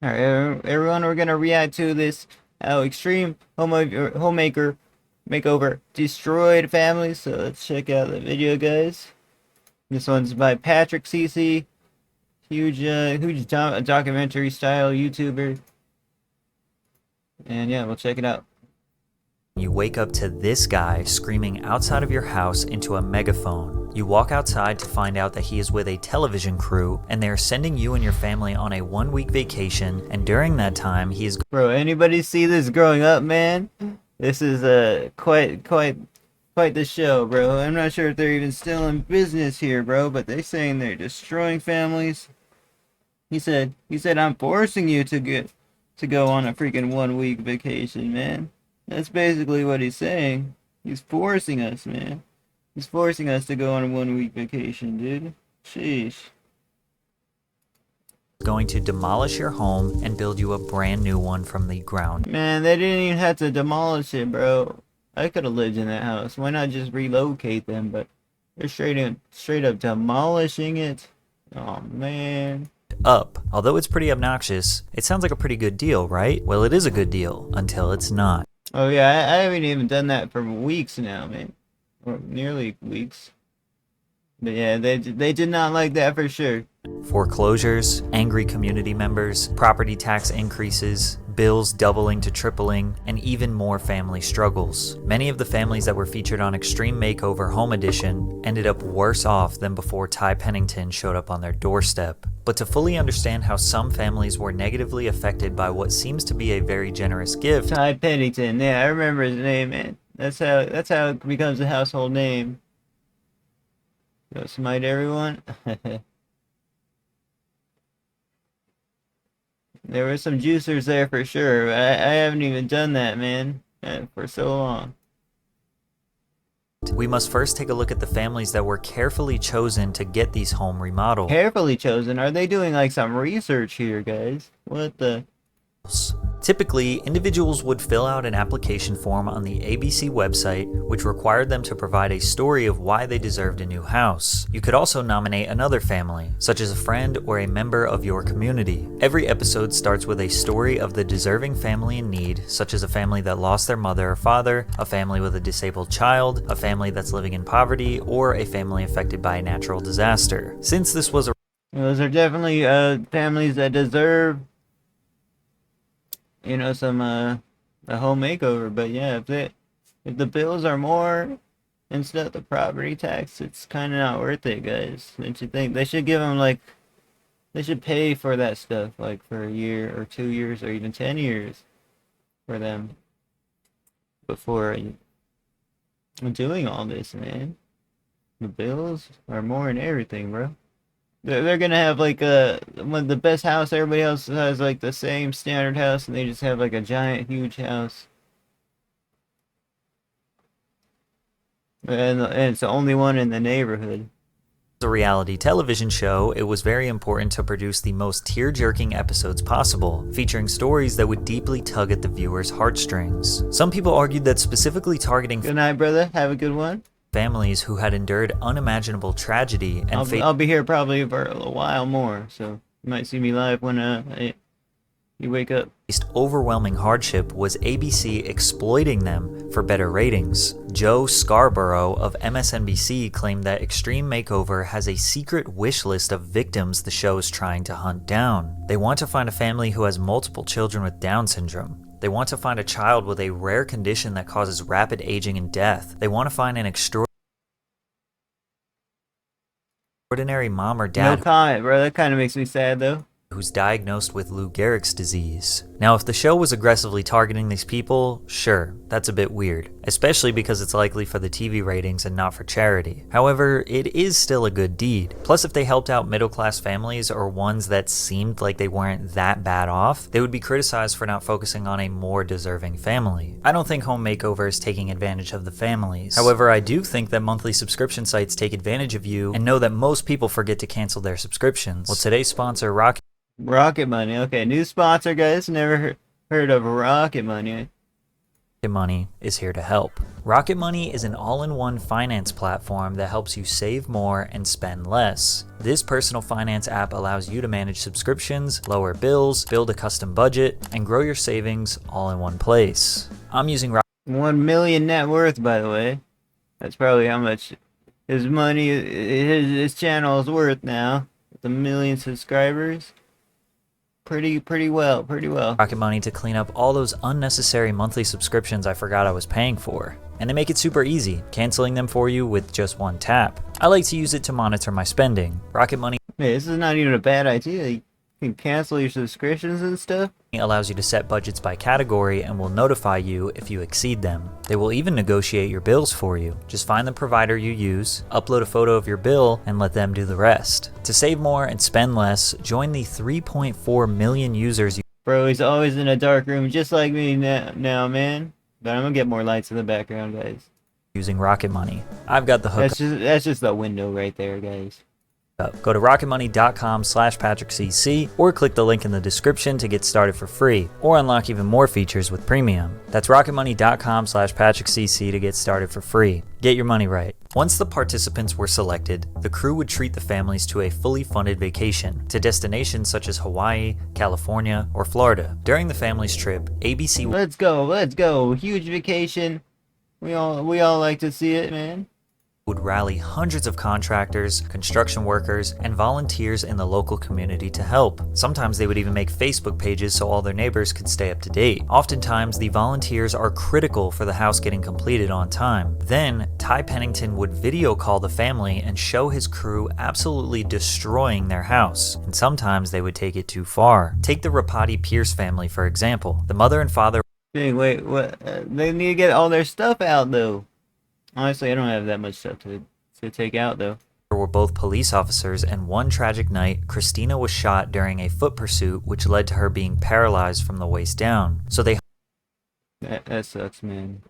Alright, everyone, we're gonna react to this extreme homemaker makeover destroyed family. So let's check out the video, guys. This one's by Patrick CC, huge documentary style YouTuber, and yeah, we'll check it out. You wake up to this guy screaming outside of your house into a megaphone. You walk outside to find out that he is with a television crew and they are sending you and your family on a 1-week vacation, and during that time he is... Bro, anybody see this growing up, man? This is quite the show, bro. I'm not sure if they're even still in business here, bro, but they're saying they're destroying families. He said I'm forcing you to go on a freaking 1-week vacation, man. That's basically what he's saying. He's forcing us, man. He's forcing us to go on a 1-week vacation, dude. Sheesh. Going to demolish your home and build you a brand new one from the ground. Man, they didn't even have to demolish it, bro. I could have lived in that house. Why not just relocate them? But they're straight up demolishing it. Oh, man. Although it's pretty obnoxious, it sounds like a pretty good deal, right? Well, it is a good deal until it's not. Oh yeah, I haven't even done that for weeks now, man. Or nearly weeks. But yeah, they did not like that for sure. Foreclosures, angry community members, property tax increases, bills doubling to tripling, and even more family struggles. Many of the families that were featured on Extreme Makeover Home Edition ended up worse off than before Ty Pennington showed up on their doorstep. But to fully understand how some families were negatively affected by what seems to be a very generous gift... Ty Pennington, yeah, I remember his name, man. That's how it becomes a household name. Go smite everyone. There were some juicers there for sure. I haven't even done that, man, for so long. We must first take a look at the families that were carefully chosen to get these home remodeled. Carefully chosen? Are they doing like some research here, guys? What the... Typically, individuals would fill out an application form on the ABC website, which required them to provide a story of why they deserved a new house. You could also nominate another family, such as a friend or a member of your community. Every episode starts with a story of the deserving family in need, such as a family that lost their mother or father, a family with a disabled child, a family that's living in poverty, or a family affected by a natural disaster. Since this was a... Those are definitely families that deserve, you know, some a home makeover. But yeah, if the bills are more instead of the property tax, it's kind of not worth it, guys. Don't you think? They should give them like, they should pay for that stuff like for a year or 2 years or even 10 years for them before doing all this, man. The bills are more than everything, bro. They're gonna have like the best house. Everybody else has like the same standard house, and they just have like a giant, huge house, and it's the only one in the neighborhood. a reality television show, it was very important to produce the most tear-jerking episodes possible, featuring stories that would deeply tug at the viewer's heartstrings. Some people argued that specifically targeting... Good night, brother. Have a good one. ...families who had endured unimaginable tragedy and I'll be here probably for a while more, so you might see me live when you wake up. faced overwhelming hardship was ABC exploiting them for better ratings. Joe Scarborough of MSNBC claimed that Extreme Makeover has a secret wish list of victims the show is trying to hunt down. They want to find a family who has multiple children with Down syndrome. They want to find a child with a rare condition that causes rapid aging and death. They want to find an extraordinary mom or dad. No comment, bro. That kind of makes me sad, though. Who's diagnosed with Lou Gehrig's disease. Now, if the show was aggressively targeting these people, sure, that's a bit weird, especially because it's likely for the TV ratings and not for charity. However, it is still a good deed. Plus, if they helped out middle-class families or ones that seemed like they weren't that bad off, they would be criticized for not focusing on a more deserving family. I don't think Home Makeover is taking advantage of the families. However, I do think that monthly subscription sites take advantage of you and know that most people forget to cancel their subscriptions. Well, today's sponsor, Rocket Money. Okay, new sponsor, guys. Never heard of Rocket Money. Rocket Money is here to help. Rocket Money is an all-in-one finance platform that helps you save more and spend less. This personal finance app allows you to manage subscriptions, lower bills, build a custom budget, and grow your savings all in one place. I'm using 1 million net worth, by the way. That's probably how much his money, his channel is worth now. With 1 million subscribers. Pretty well. Rocket Money to clean up all those unnecessary monthly subscriptions I forgot I was paying for. And they make it super easy, canceling them for you with just one tap. I like to use it to monitor my spending. Rocket Money Hey, this is not even a bad idea. You can cancel your subscriptions and stuff. allows you to set budgets by category and will notify you if you exceed them. They will even negotiate your bills for you. Just find the provider you use, upload a photo of your bill, and let them do the rest. To save more and spend less, join the 3.4 million users Bro, he's always in a dark room just like me now, man. But I'm gonna get more lights in the background, guys. using Rocket Money. I've got the hook. That's just the window right there, guys. Go to rocketmoney.com/PatrickCC or click the link in the description to get started for free or unlock even more features with premium. That's rocketmoney.com/PatrickCC to get started for free. Get your money right. Once the participants were selected, the crew would treat the families to a fully funded vacation to destinations such as Hawaii, California, or Florida. During the family's trip, ABC Let's go. Huge vacation. We all like to see it, man. would rally hundreds of contractors, construction workers, and volunteers in the local community to help. Sometimes they would even make Facebook pages so all their neighbors could stay up to date. Oftentimes, the volunteers are critical for the house getting completed on time. Then, Ty Pennington would video call the family and show his crew absolutely destroying their house. And sometimes they would take it too far. Take the Rapati Pierce family, for example. The mother and father Dang, wait, what? They need to get all their stuff out, though. Honestly, I don't have that much stuff to take out, though. were both police officers, and one tragic night, Christina was shot during a foot pursuit, which led to her being paralyzed from the waist down. So they That sucks, man.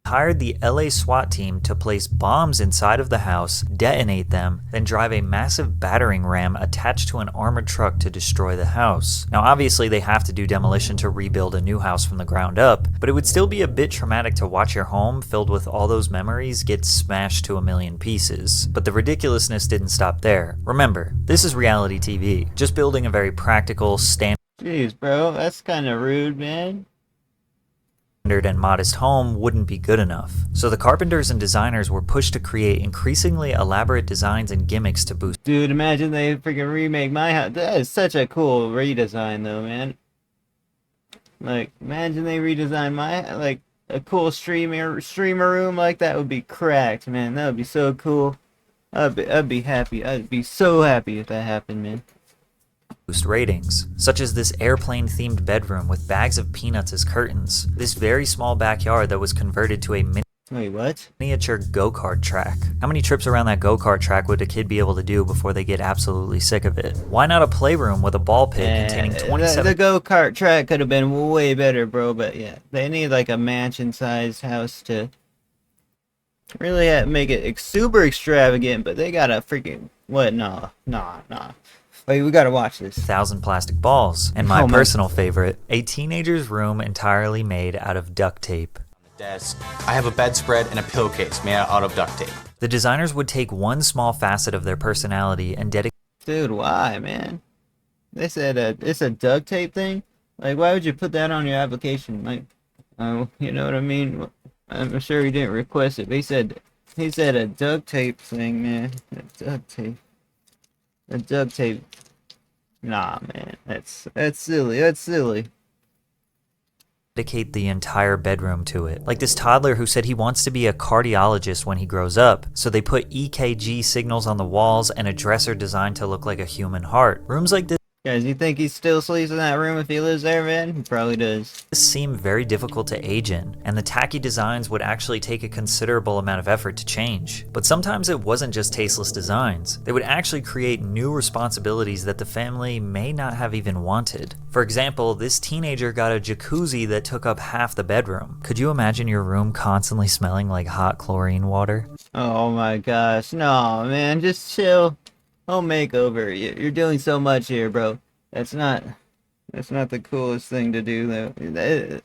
hired the LA SWAT team to place bombs inside of the house, detonate them, then drive a massive battering ram attached to an armored truck to destroy the house. Now obviously they have to do demolition to rebuild a new house from the ground up, but it would still be a bit traumatic to watch your home filled with all those memories get smashed to a million pieces. But the ridiculousness didn't stop there. Remember, this is reality TV. Just building a very practical, standard Jeez, bro, that's kind of rude, man. and modest home wouldn't be good enough. So the carpenters and designers were pushed to create increasingly elaborate designs and gimmicks to boost. Dude, imagine they freaking remake my house. That is such a cool redesign, though, man. Like, imagine they redesign my, like, a cool streamer room like that would be cracked, man. That would be so cool. I'd be happy. I'd be so happy if that happened, man. Ratings, such as this airplane-themed bedroom with bags of peanuts as curtains, this very small backyard that was converted to a Wait, what? miniature go-kart track. How many trips around that go-kart track would a kid be able to do before they get absolutely sick of it? Why not a playroom with a ball pit containing 27... The go-kart track could have been way better, bro, but yeah. They need like a mansion-sized house to really make it super extravagant, but they gotta freaking... What? Nah. Wait, we gotta watch this. 1,000 plastic balls. And my personal favorite, a teenager's room entirely made out of duct tape. Desk. I have a bedspread and a pillowcase made out of duct tape. The designers would take one small facet of their personality and dedicate Dude, why, man? They said it's a duct tape thing? Like, why would you put that on your application? Like, you know what I mean? I'm sure he didn't request it, but he said a duct tape thing, man. A duct tape. Nah, man, that's silly. dedicate the entire bedroom to it. Like this toddler who said he wants to be a cardiologist when he grows up, so they put EKG signals on the walls and a dresser designed to look like a human heart. Rooms like this Guys, you think he still sleeps in that room if he lives there, man? He probably does. seem very difficult to age in, and the tacky designs would actually take a considerable amount of effort to change. But sometimes it wasn't just tasteless designs. They would actually create new responsibilities that the family may not have even wanted. For example, this teenager got a jacuzzi that took up half the bedroom. Could you imagine your room constantly smelling like hot chlorine water? Oh my gosh, no, man, just chill. Home makeover. You're doing so much here, bro. That's not the coolest thing to do, though.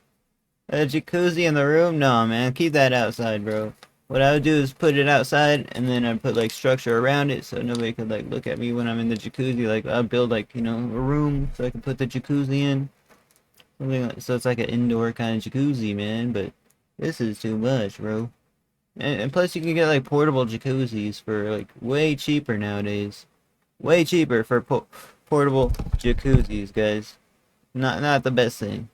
A jacuzzi in the room? No, man. Keep that outside, bro. What I would do is put it outside, and then I'd put like structure around it so nobody could like look at me when I'm in the jacuzzi. Like I'd build like, you know, a room so I could put the jacuzzi in. Something like, so it's like an indoor kind of jacuzzi, man. But this is too much, bro. And plus you can get like portable jacuzzis for like way cheaper nowadays. Way cheaper for portable jacuzzis, guys. Not the best thing.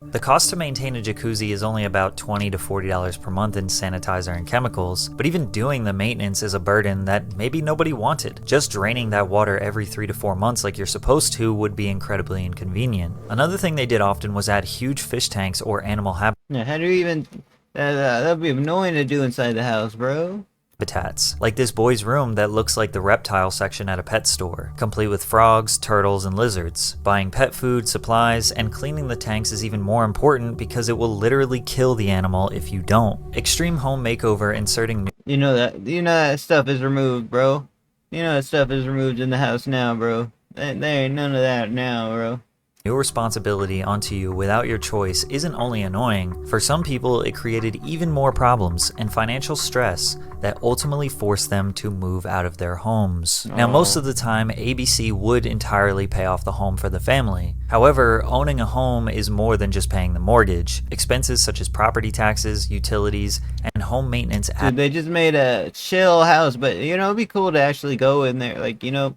The cost to maintain a jacuzzi is only about $20 to $40 per month in sanitizer and chemicals, but even doing the maintenance is a burden that maybe nobody wanted. Just draining that water every 3 to 4 months like you're supposed to would be incredibly inconvenient. Another thing they did often was add huge fish tanks or animal Yeah, how do you even... that'd be annoying to do inside the house, bro. habitats, like this boy's room that looks like the reptile section at a pet store, complete with frogs, turtles, and lizards. Buying pet food, supplies, and cleaning the tanks is even more important because it will literally kill the animal if you don't. Extreme home makeover inserting You know that stuff is removed, bro. You know that stuff is removed in the house now, bro. There ain't none of that now, bro. new responsibility onto you without your choice isn't only annoying, for some people it created even more problems and financial stress that ultimately forced them to move out of their homes. Now, most of the time, ABC would entirely pay off the home for the family. However, owning a home is more than just paying the mortgage. Expenses such as property taxes, utilities, and home maintenance Dude, they just made a chill house, but you know, it'd be cool to actually go in there. Like, you know,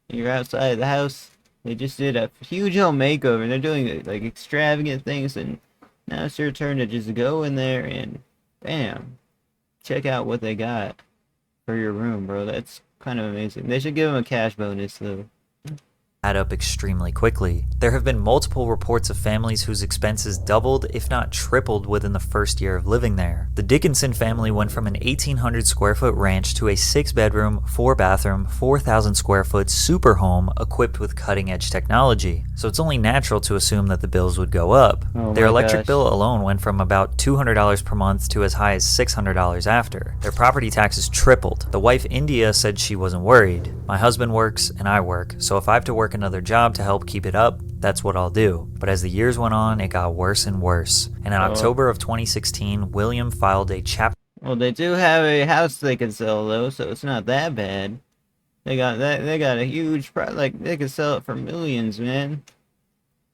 you're outside the house. They just did a huge home makeover. They're doing like extravagant things, and now it's your turn to just go in there and bam, check out what they got for your room, bro. That's kind of amazing. They should give them a cash bonus though. add up extremely quickly. There have been multiple reports of families whose expenses doubled, if not tripled, within the first year of living there. The Dickinson family went from an 1,800 square foot ranch to a 6-bedroom, 4-bathroom, 4,000 square foot super home equipped with cutting edge technology. So it's only natural to assume that the bills would go up. Their electric bill alone went from about $200 per month to as high as $600 after. Their property taxes tripled. The wife India said she wasn't worried. My husband works and I work, so if I have to work another job to help keep it up, that's what I'll do. But as the years went on, it got worse and worse. And in October of 2016, William filed a Chapter... Well, they do have a house they can sell though, so it's not that bad. They got that. They got a huge like they could sell it for millions, man.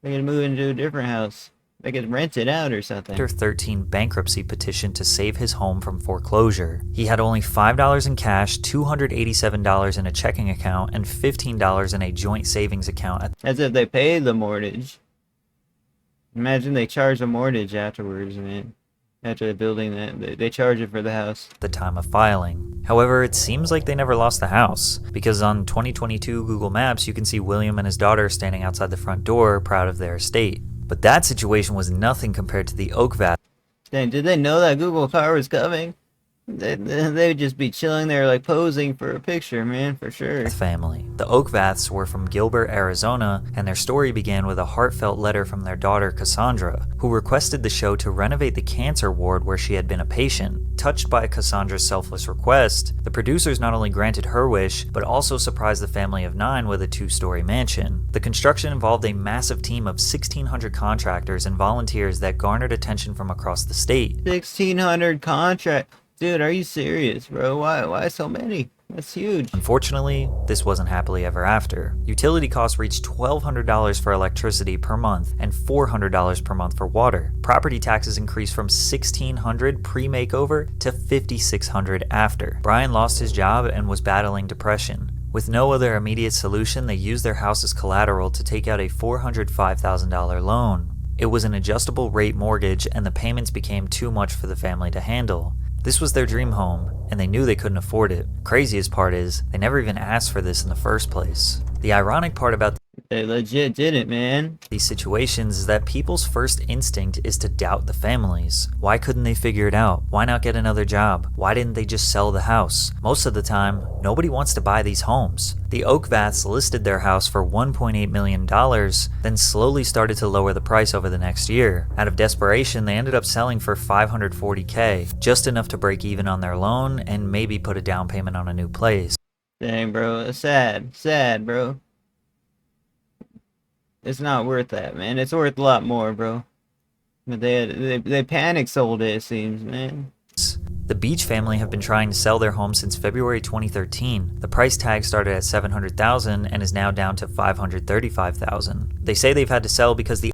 They could move into a different house. They could rent it out or something. Chapter 13 bankruptcy petition to save his home from foreclosure. He had only $5 in cash, $287 in a checking account, and $15 in a joint savings account. As if they paid the mortgage. Imagine they charge a mortgage afterwards, man. After building that, they charge it for the house. At the time of filing. However, it seems like they never lost the house, because on 2022 Google Maps you can see William and his daughter standing outside the front door, proud of their estate. But that situation was nothing compared to the Oak Valley. Dang, did they know that Google car was coming? They'd just be chilling there like posing for a picture, man, for sure. Family. The Oakvaths were from Gilbert, Arizona, and their story began with a heartfelt letter from their daughter Cassandra, who requested the show to renovate the cancer ward where she had been a patient. Touched by Cassandra's selfless request, the producers not only granted her wish, but also surprised the family of 9 with a 2-story mansion. The construction involved a massive team of 1,600 contractors and volunteers that garnered attention from across the state. 1,600 contract. Dude, are you serious, bro? Why so many? That's huge. Unfortunately, this wasn't happily ever after. Utility costs reached $1,200 for electricity per month and $400 per month for water. Property taxes increased from $1,600 pre-makeover to $5,600 after. Brian lost his job and was battling depression. With no other immediate solution, they used their house as collateral to take out a $405,000 loan. It was an adjustable rate mortgage, and the payments became too much for the family to handle. This was their dream home, and they knew they couldn't afford it. Craziest part is, they never even asked for this in the first place. The ironic part about they legit did it, man. These situations is that people's first instinct is to doubt the families. Why couldn't they figure it out? Why not get another job? Why didn't they just sell the house? Most of the time, nobody wants to buy these homes. The Oakvaths listed their house for $1.8 million, then slowly started to lower the price over the next year. Out of desperation, they ended up selling for $540K, just enough to break even on their loan and maybe put a down payment on a new place. Dang, bro. It's sad, bro. It's not worth that, man. It's worth a lot more, bro. But they panic sold it seems, man. The Beach family have been trying to sell their home since February 2013. The price tag started at $700,000 and is now down to $535,000. They say they've had to sell because the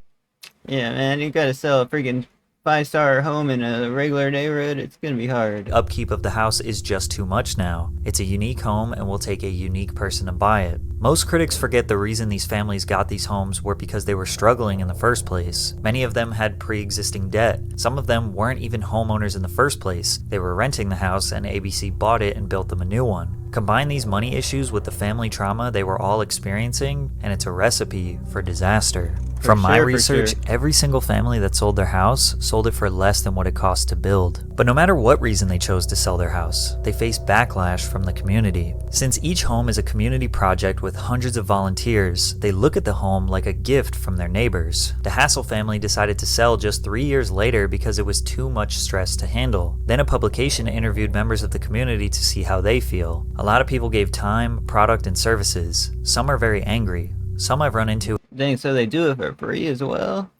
Yeah, man, you gotta sell a freaking 5-star home in a regular neighborhood. It's gonna be hard. upkeep of the house is just too much now. It's a unique home and will take a unique person to buy it. Most critics forget the reason these families got these homes were because they were struggling in the first place. Many of them had pre-existing debt. Some of them weren't even homeowners in the first place. They were renting the house and ABC bought it and built them a new one. Combine these money issues with the family trauma they were all experiencing, and it's a recipe for disaster. From my research, every single family that sold their house sold it for less than what it cost to build. But no matter what reason they chose to sell their house, they face backlash from the community. Since each home is a community project with hundreds of volunteers, they look at the home like a gift from their neighbors. The Hassel family decided to sell just 3 years later because it was too much stress to handle. Then a publication interviewed members of the community to see how they feel. A lot of people gave time, product, and services. Some are very angry. Some I've run into Dang, so they do it for free as well?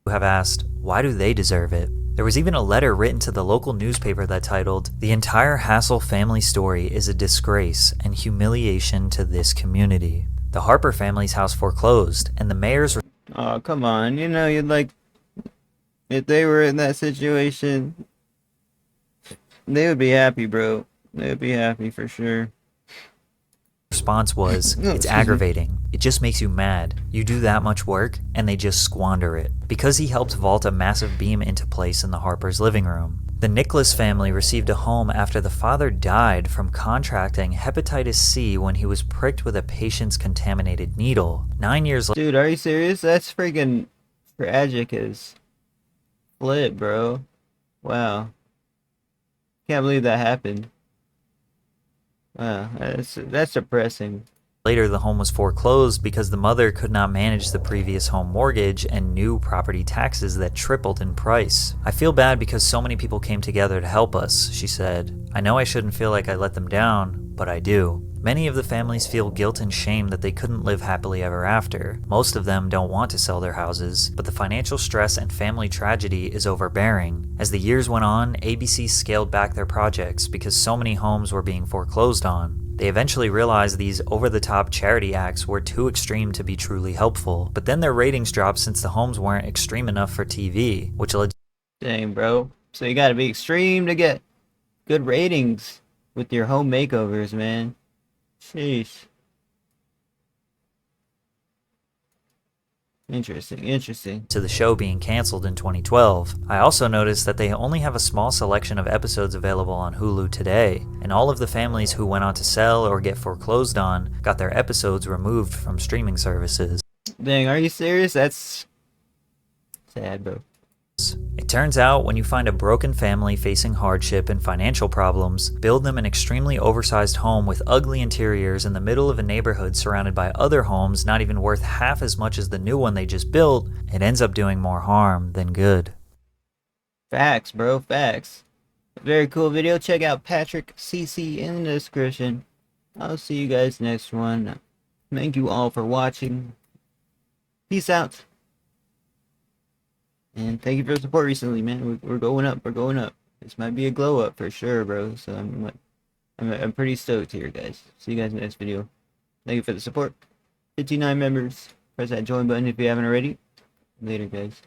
have asked, why do they deserve it? There was even a letter written to the local newspaper that titled, "The entire Hassel family story is a disgrace and humiliation to this community." The Harper family's house foreclosed, and the mayor's Oh, come on. You know, you'd like, if they were in that situation, they would be happy, bro. They would be happy for sure. response was, "It's aggravating. It just makes you mad. You do that much work, and they just squander it." Because he helped vault a massive beam into place in the Harper's living room. The Nicholas family received a home after the father died from contracting hepatitis C when he was pricked with a patient's contaminated needle. 9 years later, Dude, are you serious? That's freaking tragic as flip, bro. Wow. Can't believe that happened. Wow, that's depressing. the home was foreclosed because the mother could not manage the previous home mortgage and new property taxes that tripled in price. "I feel bad because so many people came together to help us," she said. "I know I shouldn't feel like I let them down, but I do." Many of the families feel guilt and shame that they couldn't live happily ever after. Most of them don't want to sell their houses, but the financial stress and family tragedy is overbearing. As the years went on, ABC scaled back their projects because so many homes were being foreclosed on. They eventually realized these over-the-top charity acts were too extreme to be truly helpful, but then their ratings dropped since the homes weren't extreme enough for TV, which led Dang, bro. So you gotta be extreme to get good ratings with your home makeovers, man. Sheesh. Interesting. to the show being canceled in 2012. I also noticed that they only have a small selection of episodes available on Hulu today, and all of the families who went on to sell or get foreclosed on got their episodes removed from streaming services. Dang, are you serious? That's sad, bro. It turns out when you find a broken family facing hardship and financial problems, build them an extremely oversized home with ugly interiors in the middle of a neighborhood surrounded by other homes not even worth half as much as the new one they just built, it ends up doing more harm than good. Facts, bro. Facts. Very cool video. Check out Patrick CC in the description. I'll see you guys next one. Thank you all for watching. Peace out. And thank you for the support recently, man. We're going up. We're going up. This might be a glow up for sure, bro. So I'm pretty stoked here, guys. See you guys in the next video. Thank you for the support. 59 members. Press that join button if you haven't already. Later, guys.